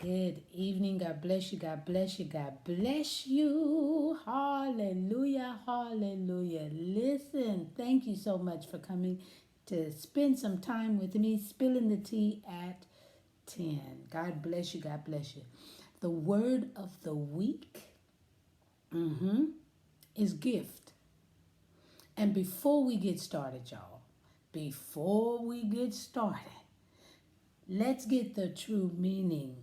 Good evening. God bless you. God bless you. God bless you. Hallelujah. Hallelujah. Listen, thank you so much for coming to spend some time with me, spilling the tea at 10. God bless you. God bless you. The word of the week is gift. And before we get started, y'all, before we get started, let's get the true meaning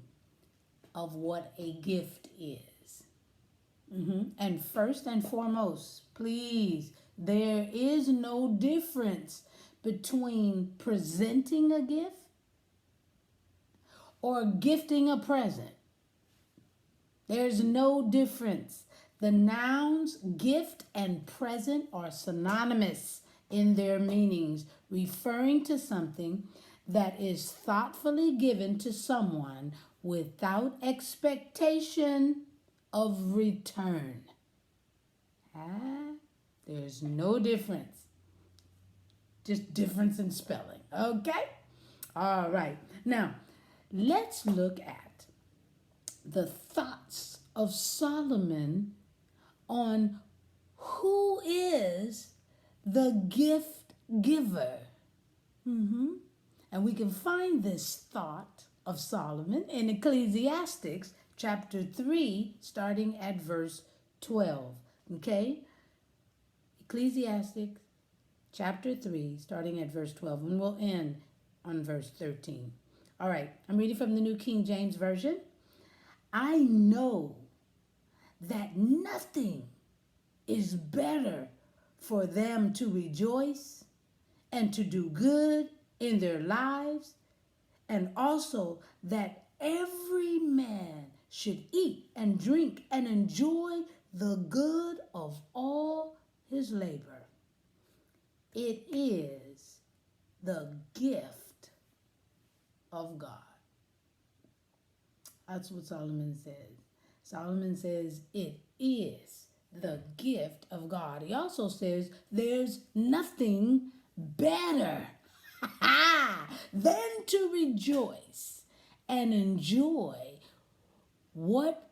of what a gift is. And first and foremost, please, there is no difference between presenting a gift or gifting a present. There's no difference. The nouns gift and present are synonymous in their meanings, referring to something that is thoughtfully given to someone without expectation of return. There's no difference, just difference in spelling. Okay? All right. Now, let's look at the thoughts of Solomon on who is the gift giver. And we can find this thought of Solomon in Ecclesiastes chapter 3, starting at verse 12. Okay? Ecclesiastes chapter 3, starting at verse 12, and we'll end on verse 13. All right, I'm reading from the New King James Version. I know that nothing is better for them to rejoice and to do good in their lives, and also that every man should eat and drink and enjoy the good of all his labor. It is the gift of God. That's what Solomon says. Solomon says it is the gift of God. He also says there's nothing better than to rejoice and enjoy what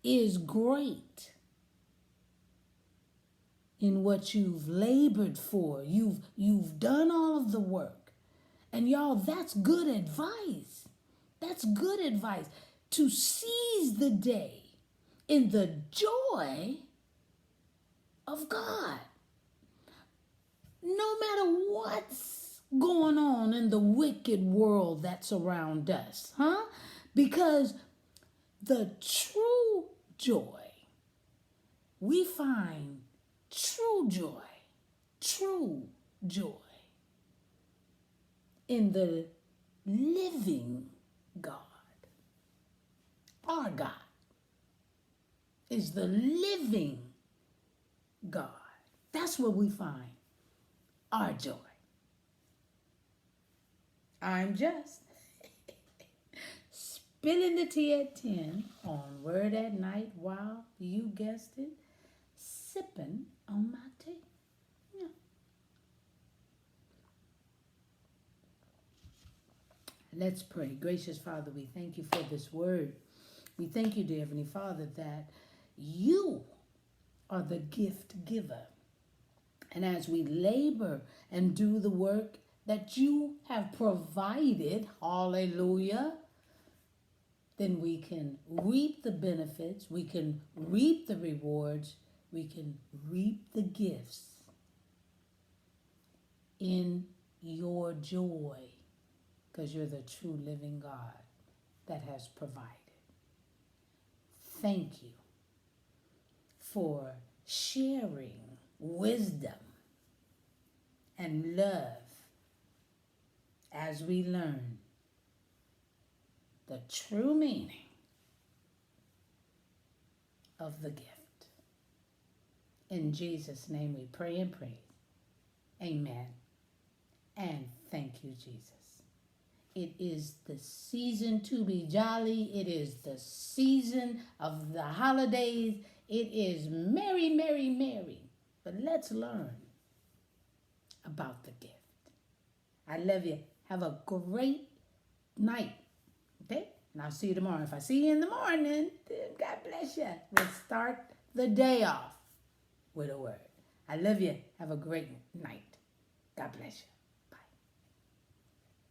is great in what you've labored for. You've done all of the work. And y'all, that's good advice. That's good advice. To seize the day in the joy of God. No matter what's going on in the wicked world that's around us, Because the true joy, we find true joy in the living God. Our God is the living God. That's where we find our joy. I'm just spilling the tea at 10 on Word at Night while, you guessed it, sipping on my tea. Yeah. Let's pray. Gracious Father, we thank you for this word. We thank you, dear Heavenly Father, that you are the gift giver. And as we labor and do the work that you have provided, hallelujah, then we can reap the benefits, we can reap the rewards, we can reap the gifts in your joy, because you're the true living God that has provided. Thank you for sharing wisdom and love as we learn the true meaning of the gift. In Jesus' name we pray and praise. Amen. And thank you, Jesus. It is the season to be jolly. It is the season of the holidays. It is merry, merry, merry. But let's learn about the gift. I love you. Have a great night. Okay? And I'll see you tomorrow. If I see you in the morning, then God bless you. We'll start the day off with a word. I love you. Have a great night. God bless you.